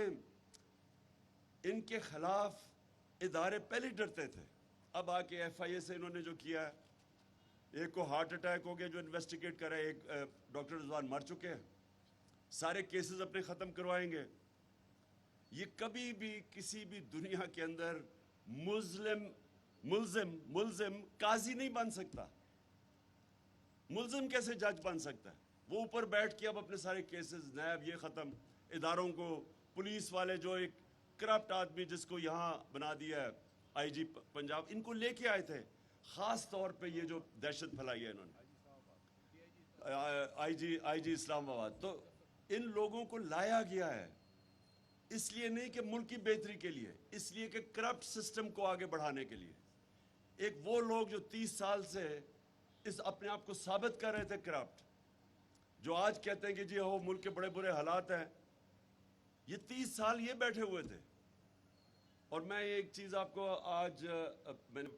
Speaker 5: इनके खिलाफ इदारे पहले डरते थे, अब आके FIA से इन्होंने जो किया है, एक को हार्ट अटैक हो गया जो इन्वेस्टिगेट कर रहा है, एक डॉक्टर रिजवान मर चुके हैं, सारे केसेस अपने ख़त्म करवाएंगे। ये कभी भी किसी भी दुनिया के अंदर मुल्जिम काजी नहीं बन सकता। मुल्जिम कैसे जज बन सकता है? वो ऊपर बैठ के अब अपने सारे केसेस, नैब ये ख़त्म, इदारों को, पुलिस वाले जो एक करप्ट आदमी जिसको यहाँ बना दिया है IG पंजाब, इनको लेके आए थे ख़ास तौर पे ये जो दहशत फैलाई है इन्होंने, IG इस्लामाबाद। तो इन लोगों को लाया गया है इसलिए नहीं कि मुल्क की बेहतरी के लिए, इसलिए कि करप्ट सिस्टम को आगे बढ़ाने के लिए। एक वो लोग जो 30 साल से इस अपने आप को साबित कर रहे थे करप्ट, जो आज कहते हैं कि जी हो मुल्क के बड़े बुरे हालात हैं, ये 30 साल ये बैठे हुए थे। और मैं एक चीज़ आपको आज मैंने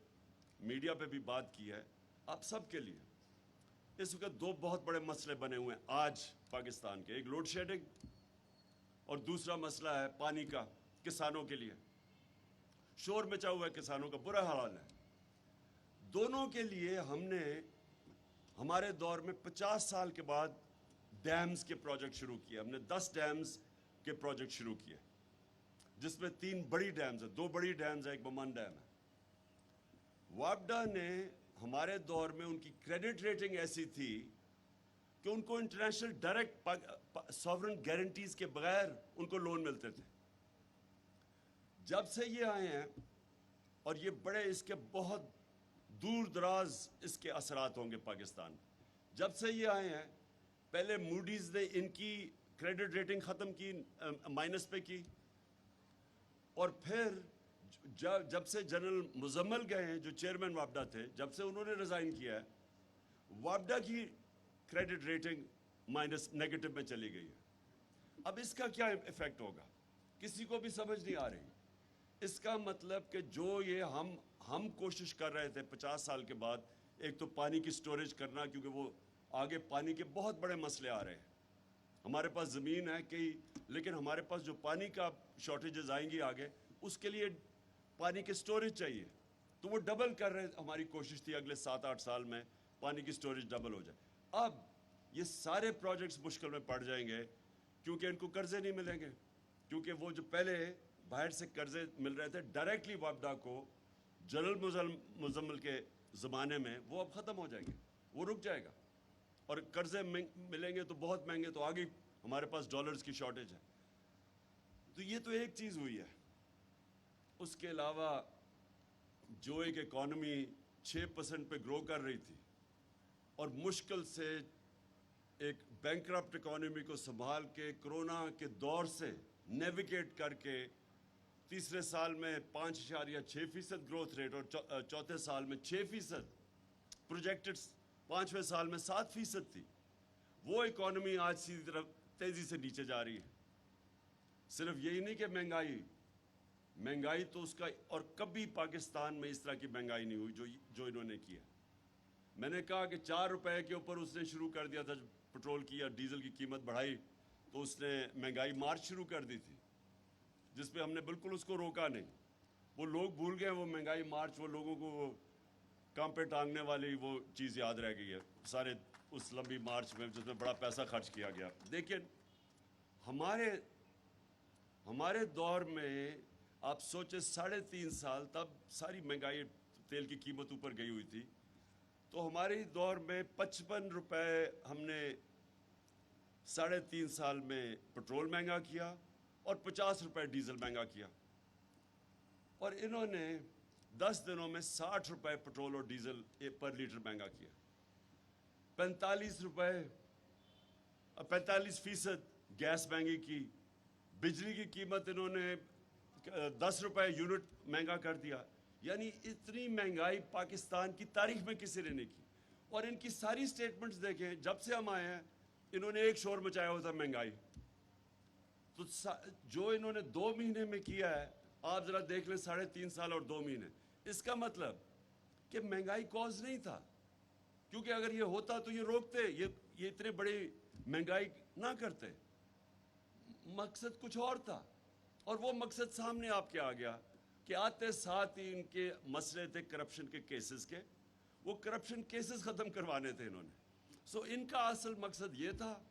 Speaker 5: मीडिया पे भी बात की है आप सब के लिए, इस वक्त 2 बहुत बड़े मसले बने हुए हैं आज पाकिस्तान के, एक लोड शेडिंग और दूसरा मसला है पानी का किसानों के लिए। शोर मचा हुआ है किसानों का, बुरा हाल है। दोनों के लिए हमने हमारे दौर में 50 साल के बाद डैम्स के प्रोजेक्ट शुरू किए। हमने 10 डैम्स के प्रोजेक्ट शुरू किए, जिसमें 3 बड़ी डैम्स है, 2 बड़ी डैम्स है, एक बमन डैम है। वापडा ने हमारे दौर में उनकी क्रेडिट रेटिंग ऐसी थी कि उनको इंटरनेशनल डायरेक्ट सॉवरेन गारंटीज के बगैर उनको लोन मिलते थे। जब से ये आए हैं, और ये बड़े इसके बहुत दूर दराज इसके असरात होंगे पाकिस्तान में, जब से ये आए हैं, पहले मूडीज ने इनकी क्रेडिट रेटिंग ख़त्म की, माइनस पे की, और फिर जब से जनरल मुजम्मल गए हैं, जो चेयरमैन वापडा थे, जब से उन्होंने रिज़ाइन किया है, वापडा की क्रेडिट रेटिंग माइनस नेगेटिव में चली गई है। अब इसका क्या इफेक्ट होगा, किसी को भी समझ नहीं आ रही। इसका मतलब कि जो ये हम कोशिश कर रहे थे 50 साल के बाद, एक तो पानी की स्टोरेज करना, क्योंकि वो आगे पानी के बहुत बड़े मसले आ रहे हैं। हमारे पास ज़मीन है कई, लेकिन हमारे पास जो पानी का शॉर्टेजेस आएंगी आगे, उसके लिए पानी की स्टोरेज चाहिए। तो वो डबल कर रहे हैं। हमारी कोशिश थी अगले 7-8 साल में पानी की स्टोरेज डबल हो जाए। अब ये सारे प्रोजेक्ट्स मुश्किल में पड़ जाएंगे, क्योंकि इनको कर्जे नहीं मिलेंगे, क्योंकि वो जो पहले बाहर से कर्जे मिल रहे थे डायरेक्टली वापडा को जनरल मुजम्मल के ज़माने में, वो अब ख़त्म हो जाएंगे, वो रुक जाएगा। और कर्जे मिलेंगे तो बहुत महंगे, तो आगे हमारे पास डॉलर्स की शॉर्टेज है। तो ये तो एक चीज़ हुई है। उसके अलावा जो एक इकॉनमी 6% पे ग्रो कर रही थी, और मुश्किल से एक बैंकरप्ट इकॉनमी को संभाल के कोरोना के दौर से नेविगेट करके तीसरे साल में 5.6% ग्रोथ रेट, और चौथे साल में 6%, प्रोजेक्टेड 5वें साल में 7% थी, वो इकॉनमी आज सीधी तरफ तेज़ी से नीचे जा रही है। सिर्फ यही नहीं कि महंगाई तो उसका, और कभी पाकिस्तान में इस तरह की महंगाई नहीं हुई जो इन्होंने किया। मैंने कहा कि 4 रुपए के ऊपर उसने शुरू कर दिया था, पेट्रोल की या डीजल की कीमत बढ़ाई तो उसने महंगाई मार्च शुरू कर दी थी, जिसपे हमने बिल्कुल उसको रोका नहीं। वो लोग भूल गए वो महंगाई मार्च, वो लोगों को काम पे टांगने वाली वो चीज़ याद रह गई है सारे उस लंबी मार्च में, जिसमें बड़ा पैसा खर्च किया गया। लेकिन हमारे दौर में आप सोचे 3.5 साल, तब सारी महंगाई, तेल की कीमत ऊपर गई हुई थी। तो हमारे दौर में 55 रुपए हमने 3.5 साल में पेट्रोल महंगा किया, और 50 रुपए डीजल महंगा किया। और इन्होंने 10 दिनों में 60 रुपए पेट्रोल और डीजल पर लीटर महंगा किया। 45% गैस महंगी की। बिजली की कीमत इन्होंने 10 रुपए यूनिट महंगा कर दिया। यानी इतनी महंगाई पाकिस्तान की तारीख में किसी ने नहीं की। और इनकी सारी स्टेटमेंट्स देखें, जब से हम आए हैं इन्होंने एक शोर मचाया हुआ था महंगाई। तो जो इन्होंने 2 महीने में किया है, आप जरा देख लें, 3.5 साल और 2 महीने। इसका मतलब कि महंगाई कॉज नहीं था, क्योंकि अगर ये होता तो ये रोकते, ये इतने बड़ी महंगाई ना करते। मकसद कुछ और था, और वो मकसद सामने आपके आ गया कि आते साथ ही इनके मसले थे करप्शन के केसेस के। वो करप्शन केसेस ख़त्म करवाने थे इन्होंने। सो इनका असल मकसद ये था।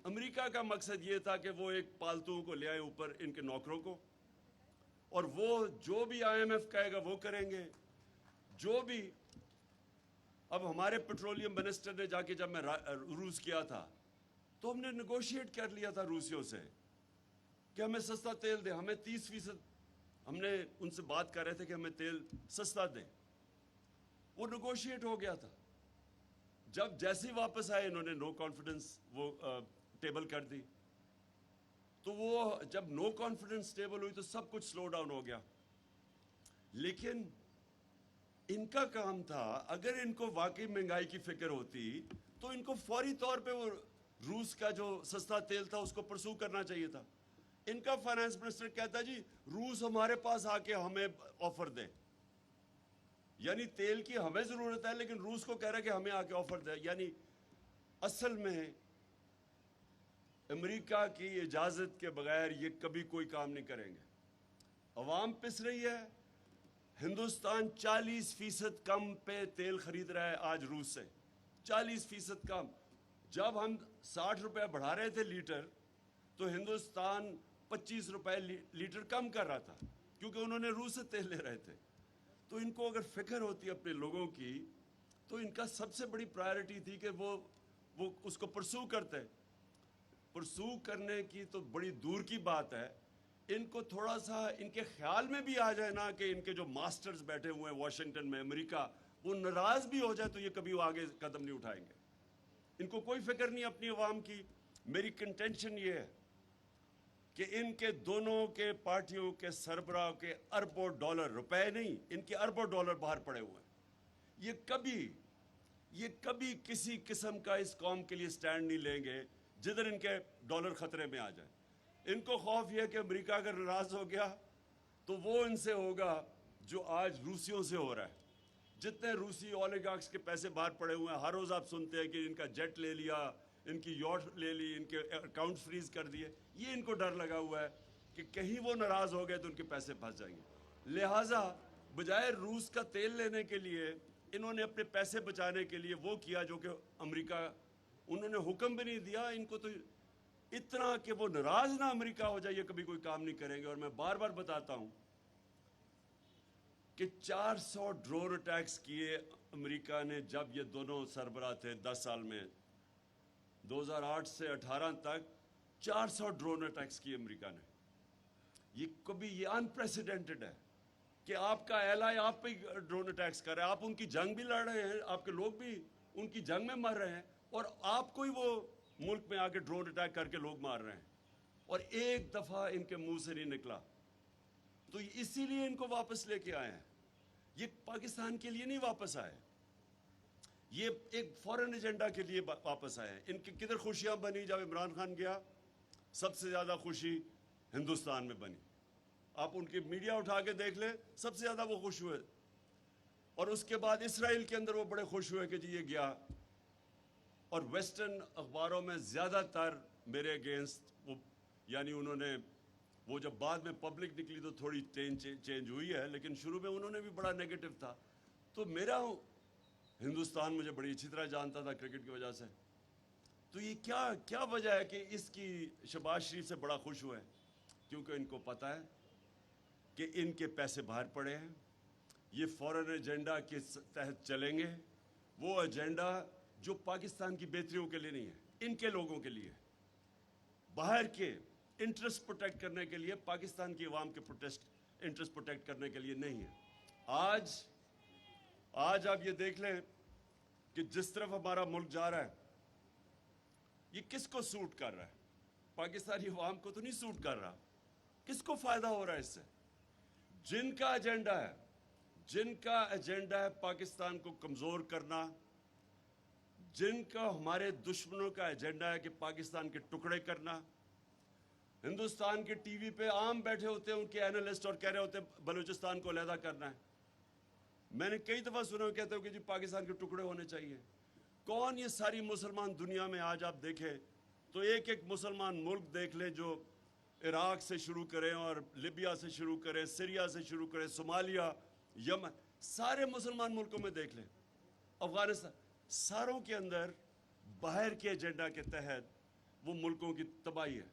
Speaker 5: अमेरिका का मकसद ये था कि वो एक पालतू को ले आए ऊपर, इनके नौकरों को, और वो जो भी IMF कहेगा वो करेंगे। जो भी, अब हमारे पेट्रोलियम मिनिस्टर ने जाके, जब मैं रूस गया था, तो हमने नेगोशिएट कर लिया था रूसियों से कि हमें सस्ता तेल दे, हमें 30%, हमने उनसे बात कर रहे थे कि हमें तेल सस्ता दें। वो नेगोशिएट हो गया था। जब जैसे ही वापस आए, इन्होंने नो कॉन्फिडेंस वो टेबल कर दी। तो वो जब नो कॉन्फिडेंस टेबल हुई तो सब कुछ स्लो डाउन हो गया। लेकिन इनका काम था, अगर इनको वाकई महंगाई की फिक्र होती तो इनको फौरी तौर पे वो रूस का जो सस्ता तेल था उसको परसू करना चाहिए था। इनका फाइनेंस मिनिस्टर कहता जी रूस हमारे पास आके हमें ऑफर दे, यानी तेल की हमें जरूरत है लेकिन रूस को कह रहा है कि हमें आके ऑफर दे। यानी असल में अमेरिका की इजाजत के बगैर ये कभी कोई काम नहीं करेंगे। अवाम पिस रही है, ہندوستان 40% کم پہ تیل خرید رہا ہے آج روس سے, 40% کم. جب ہم 60 روپے بڑھا رہے تھے لیٹر تو ہندوستان 25 روپے لیٹر کم کر رہا تھا, کیونکہ انہوں نے روس سے تیل لے رہے تھے. تو ان کو اگر فکر ہوتی اپنے لوگوں کی تو ان کا سب سے بڑی پرائرٹی تھی کہ وہ اس کو پرسو کرتے. پرسو کرنے کی تو بڑی دور کی بات ہے. ان کو تھوڑا سا ان کے خیال میں بھی آ جائے نا کہ ان کے جو ماسٹرز بیٹھے ہوئے ہیں واشنگٹن میں, امریکہ, وہ ناراض بھی ہو جائے تو یہ کبھی وہ آگے قدم نہیں اٹھائیں گے. ان کو کوئی فکر نہیں اپنی عوام کی. میری کنٹینشن یہ ہے کہ ان کے دونوں کے پارٹیوں کے سربراہ کے اربوں ڈالر, روپے نہیں, ان کے اربوں ڈالر باہر پڑے ہوئے ہیں. یہ کبھی کسی قسم کا اس قوم کے لیے سٹینڈ نہیں لیں گے جدھر ان کے ڈالر خطرے میں آ جائیں. ان کو خوف یہ ہے کہ امریکہ اگر ناراض ہو گیا تو وہ ان سے ہوگا جو آج روسیوں سے ہو رہا ہے. جتنے روسی اولیگارکس کے پیسے باہر پڑے ہوئے ہیں, ہر روز آپ سنتے ہیں کہ ان کا جیٹ لے لیا, ان کی یاٹ لے لی, ان کے اکاؤنٹ فریز کر دیے. یہ ان کو ڈر لگا ہوا ہے کہ کہیں وہ ناراض ہو گئے تو ان کے پیسے پھنس جائیں گے. لہٰذا بجائے روس کا تیل لینے کے لیے انہوں نے اپنے پیسے بچانے کے لیے وہ کیا جو کہ امریکہ, انہوں نے حکم بھی نہیں دیا. ان کو تو اتنا کہ وہ ناراض نہ امریکہ ہو جائے, یہ کبھی کوئی کام نہیں کریں گے. اور میں بار بار بتاتا ہوں کہ 400 ڈرون اٹیکس کیے امریکہ نے جب یہ دونوں سربراہ تھے 10 سال میں, 2008 سے 18 تک 400 ڈرون اٹیکس کیے امریکہ نے. یہ انپریسیڈنٹڈ ہے کہ آپ کا ایلائی آپ پہ ڈرون اٹیکس کر رہے ہیں. آپ ان کی جنگ بھی لڑ رہے ہیں, آپ کے لوگ بھی ان کی جنگ میں مر رہے ہیں, اور آپ کو ہی وہ ملک میں آ کے ڈرون اٹیک کر کے لوگ مار رہے ہیں, اور ایک دفعہ ان کے منہ سے نہیں نکلا. تو اسی لیے ان کو واپس لے کے آئے ہیں. یہ پاکستان کے لیے نہیں واپس آئے, یہ ایک فورن ایجنڈا کے لیے واپس آئے ہیں. ان کی کدھر خوشیاں بنی جب عمران خان گیا؟ سب سے زیادہ خوشی ہندوستان میں بنی. آپ ان کی میڈیا اٹھا کے دیکھ لیں, سب سے زیادہ وہ خوش ہوئے. اور اس کے بعد اسرائیل کے اندر وہ بڑے خوش ہوئے کہ جی یہ گیا. اور ویسٹرن اخباروں میں زیادہ تر میرے اگینسٹ یعنی انہوں نے وہ جب بعد میں پبلک نکلی تو تھوڑی چینج ہوئی ہے, لیکن شروع میں انہوں نے بھی بڑا نیگیٹو تھا. تو میرا ہندوستان مجھے بڑی اچھی طرح جانتا تھا کرکٹ کی وجہ سے. تو یہ کیا وجہ ہے کہ اس کی شہباز شریف سے بڑا خوش ہوئے؟ کیونکہ ان کو پتہ ہے کہ ان کے پیسے باہر پڑے ہیں, یہ فورن ایجنڈا کے تحت چلیں گے. وہ ایجنڈا جو پاکستان کی بہتریوں کے لیے نہیں ہے, ان کے لوگوں کے لیے, باہر کے انٹرسٹ پروٹیکٹ کرنے کے لیے, پاکستان کی عوام کے انٹرسٹ پروٹیکٹ کرنے کے لیے نہیں ہے. آج آپ یہ دیکھ لیں کہ جس طرف ہمارا ملک جا رہا ہے یہ کس کو سوٹ کر رہا ہے؟ پاکستانی عوام کو تو نہیں سوٹ کر رہا. کس کو فائدہ ہو رہا ہے اس سے؟ جن کا ایجنڈا ہے پاکستان کو کمزور کرنا, جن کا ہمارے دشمنوں کا ایجنڈا ہے کہ پاکستان کے ٹکڑے کرنا. ہندوستان کے ٹی وی پہ عام بیٹھے ہوتے ہیں ان کے اینالسٹ اور کہہ رہے ہوتے ہیں بلوچستان کو علیحدہ کرنا ہے. میں نے کئی دفعہ سنا کہتے ہو کہ جی پاکستان کے ٹکڑے ہونے چاہیے. کون یہ ساری مسلمان دنیا میں آج آپ دیکھیں تو ایک مسلمان ملک دیکھ لیں جو عراق سے شروع کریں اور لیبیا سے شروع کریں, سیریا سے شروع کریں, صومالیہ, یمن, سارے مسلمان ملکوں میں دیکھ لیں, افغانستان, ساروں کے اندر باہر کے ایجنڈا کے تحت وہ ملکوں کی تباہی ہے.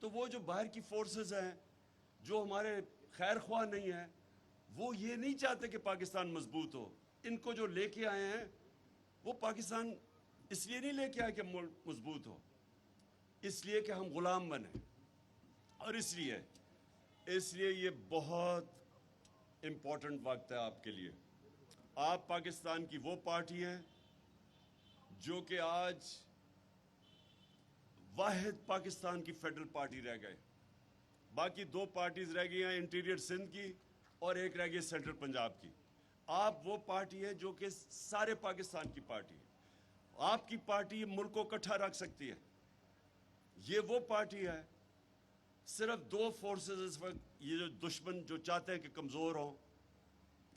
Speaker 5: تو وہ جو باہر کی فورسز ہیں جو ہمارے خیر خواہ نہیں ہیں, وہ یہ نہیں چاہتے کہ پاکستان مضبوط ہو. ان کو جو لے کے آئے ہیں وہ پاکستان اس لیے نہیں لے کے آئے کہ ملک مضبوط ہو, اس لیے کہ ہم غلام بنیں. اور اس لیے یہ بہت امپورٹنٹ وقت ہے آپ کے لیے. آپ پاکستان کی وہ پارٹی ہیں جو کہ آج واحد پاکستان کی فیڈرل پارٹی رہ گئے. باقی 2 پارٹیز رہ گئی ہیں, انٹیریئر سندھ کی اور ایک رہ گئی سینٹرل پنجاب کی. آپ وہ پارٹی ہے جو کہ سارے پاکستان کی پارٹی ہے. آپ کی پارٹی ملک کو اکٹھا رکھ سکتی ہے. یہ وہ پارٹی ہے, صرف 2 فورسز اس وقت یہ جو دشمن جو چاہتے ہیں کہ کمزور ہوں.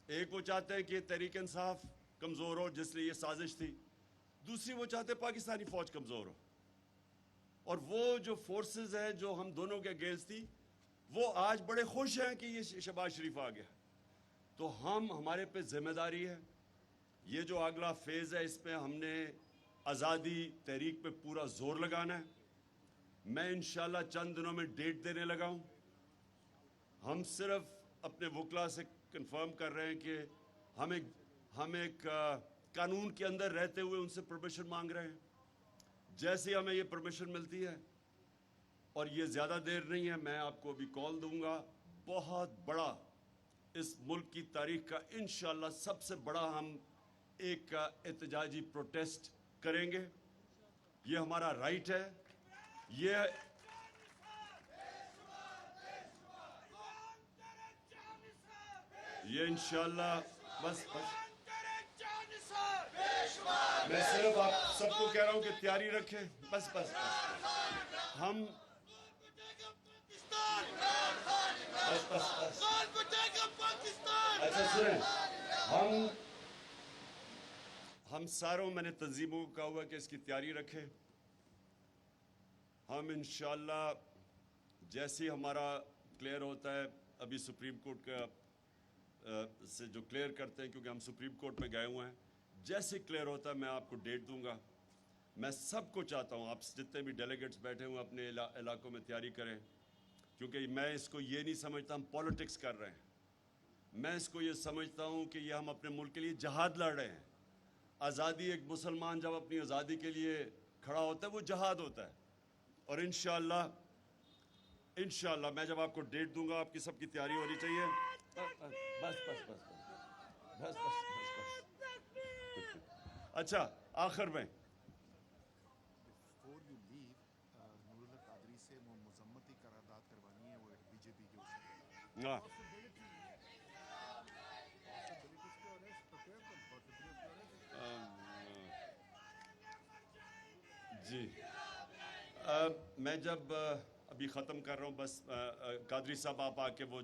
Speaker 5: ایک وہ چاہتے ہیں کہ تحریک انصاف کمزور ہو جس لیے یہ سازش تھی, دوسری وہ چاہتے ہیں پاکستانی فوج کمزور ہو. اور وہ جو فورسز ہیں جو ہم دونوں کے اگینسٹ تھی وہ آج بڑے خوش ہیں کہ یہ شہباز شریف آ گیا. تو ہمارے پہ ذمہ داری ہے. یہ جو اگلا فیز ہے اس میں ہم نے آزادی تحریک پہ پورا زور لگانا ہے. میں انشاءاللہ چند دنوں میں ڈیٹ دینے لگا ہوں. ہم صرف اپنے وکلا سے کنفرم کر رہے ہیں کہ ہم ایک قانون کے اندر رہتے ہوئے ان سے پرمیشن مانگ رہے ہیں. جیسے ہمیں یہ پرمیشن ملتی ہے اور یہ زیادہ دیر نہیں ہے, میں آپ کو ابھی کال دوں گا. بہت بڑا اس ملک کی تاریخ کا انشاءاللہ سب سے بڑا ہم ایک احتجاجی پروٹیسٹ کریں گے. یہ ہمارا رائٹ ہے. یہ انشاءاللہ بس میں صرف آپ سب کو کہہ رہا ہوں کہ تیاری رکھیں. بس ہم اچھا سنیں, ہم ساروں میں نے تنظیموں کو کہا ہوا کہ اس کی تیاری رکھیں. ہم انشاءاللہ جیسے ہمارا کلیئر ہوتا ہے, ابھی سپریم کورٹ کا سے جو کلیئر کرتے ہیں کیونکہ ہم سپریم کورٹ میں گئے ہوئے ہیں, جیسے کلیئر ہوتا ہے میں آپ کو ڈیٹ دوں گا. میں سب کو چاہتا ہوں آپ جتنے بھی ڈیلیگیٹس بیٹھے ہوئے اپنے علاقوں میں تیاری کریں, کیونکہ میں اس کو یہ نہیں سمجھتا ہم پولیٹکس کر رہے ہیں. میں اس کو یہ سمجھتا ہوں کہ یہ ہم اپنے ملک کے لیے جہاد لڑ رہے ہیں. آزادی, ایک مسلمان جب اپنی آزادی کے لیے کھڑا ہوتا ہے وہ جہاد ہوتا ہے. اور انشاءاللہ میں جب آپ کو ڈیٹ دوں گا آپ کی سب کی تیاری ہونی چاہیے. بس اچھا آخر میں
Speaker 1: Before you leave, Noorullah Qadri سے وہ مذمتی قرارداد کروانی ہے, وہ بی جے پی کے اس میں.
Speaker 5: جی میں جب ابھی ختم کر رہا ہوں, بس قادری صاحب آپ آ کے وہ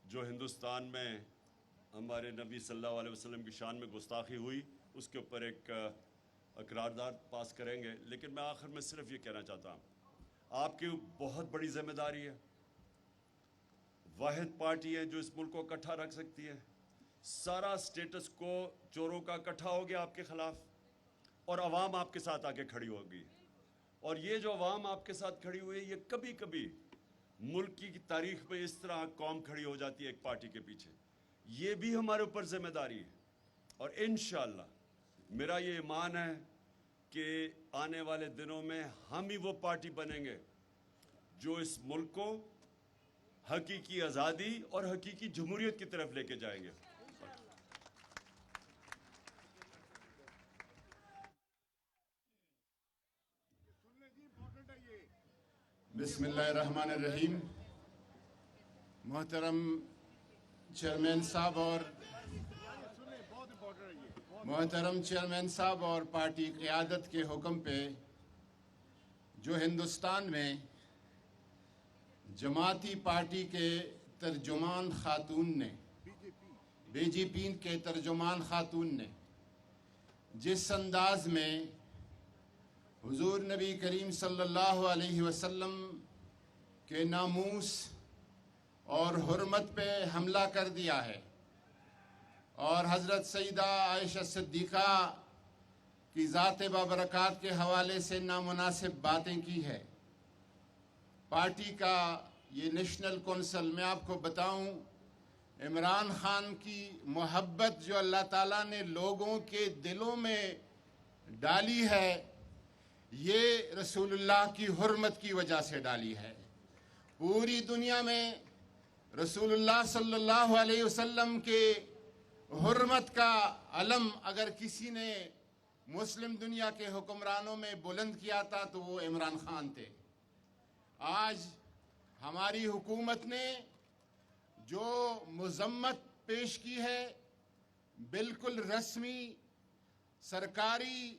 Speaker 5: جو ہندوستان میں ہمارے نبی صلی اللہ علیہ وسلم کی شان میں گستاخی ہوئی اس کے اوپر ایک قرارداد پاس کریں گے. لیکن میں آخر میں صرف یہ کہنا چاہتا ہوں, آپ کی بہت بڑی ذمہ داری ہے. واحد پارٹی ہے جو اس ملک کو اکٹھا رکھ سکتی ہے. سارا سٹیٹس کو چوروں کا اکٹھا ہو گیا آپ کے خلاف, اور عوام آپ کے ساتھ آ کے کھڑی ہوگی. اور یہ جو عوام آپ کے ساتھ کھڑی ہوئی ہے, یہ کبھی کبھی ملک کی تاریخ میں اس طرح قوم کھڑی ہو جاتی ہے ایک پارٹی کے پیچھے. یہ بھی ہمارے اوپر ذمہ داری ہے. اور انشاءاللہ میرا یہ ایمان ہے کہ آنے والے دنوں میں ہم ہی وہ پارٹی بنیں گے جو اس ملک کو حقیقی آزادی اور حقیقی جمہوریت کی طرف لے کے جائیں گے.
Speaker 6: بسم اللہ الرحمن الرحیم. محترم چیئرمین صاحب اور پارٹی قیادت کے حکم پہ جو ہندوستان میں جماعتی پارٹی کے ترجمان خاتون نے, بی جے پی کے ترجمان خاتون نے جس انداز میں حضور نبی کریم صلی اللہ علیہ وسلم کے ناموس اور حرمت پہ حملہ کر دیا ہے اور حضرت سیدہ عائشہ صدیقہ کی ذات بابرکات کے حوالے سے نامناسب باتیں کی ہے. پارٹی کا یہ نیشنل کونسل, میں آپ کو بتاؤں, عمران خان کی محبت جو اللہ تعالیٰ نے لوگوں کے دلوں میں ڈالی ہے, یہ رسول اللہ کی حرمت کی وجہ سے ڈالی ہے. پوری دنیا میں رسول اللہ صلی اللہ علیہ وسلم کے حرمت کا علم اگر کسی نے مسلم دنیا کے حکمرانوں میں بلند کیا تھا تو وہ عمران خان تھے. آج ہماری حکومت نے جو مذمت پیش کی ہے, بالکل رسمی, سرکاری,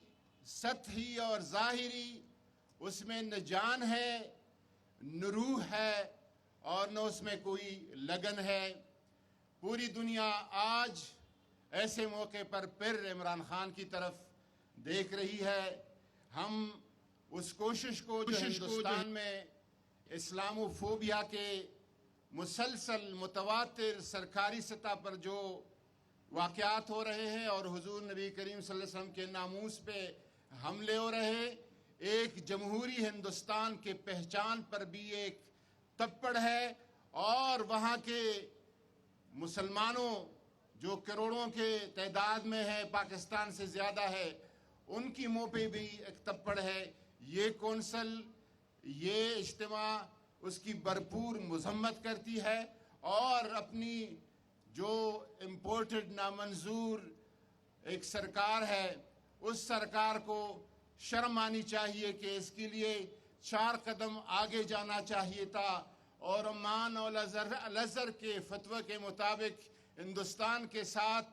Speaker 6: سطحی اور ظاہری, اس میں نہ جان ہے, نہ روح ہے اور نہ اس میں کوئی لگن ہے. پوری دنیا آج ایسے موقع پر پھر عمران خان کی طرف دیکھ رہی ہے. ہم اس کوشش کو جو ہندوستان میں اسلام و فوبیا کے مسلسل متواتر سرکاری سطح پر جو واقعات ہو رہے ہیں اور حضور نبی کریم صلی اللہ علیہ وسلم کے ناموس پہ حملے ہو رہے ہیں، ایک جمہوری ہندوستان کے پہچان پر بھی ایک تپڑ ہے، اور وہاں کے مسلمانوں جو کروڑوں کے تعداد میں ہے، پاکستان سے زیادہ ہے، ان کی منہ پہ بھی ایک تپڑ ہے۔ یہ کونسل، یہ اجتماع اس کی بھرپور مذمت کرتی ہے، اور اپنی جو امپورٹڈ نامنظور ایک سرکار ہے، اس سرکار کو شرم آنی چاہیے کہ اس کے لیے 4 قدم آگے جانا چاہیے تھا، اور امان اور الازہر کے فتوی کے مطابق ہندوستان کے ساتھ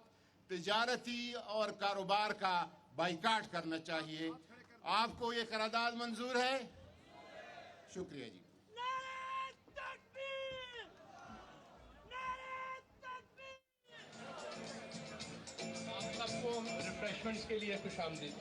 Speaker 6: تجارتی اور کاروبار کا بائیکاٹ کرنا چاہیے۔ آپ کو یہ قرارداد منظور ہے؟ شکریہ جی۔
Speaker 7: آپ سب کو ریفریشمنٹس کے لیے خوش آمدید۔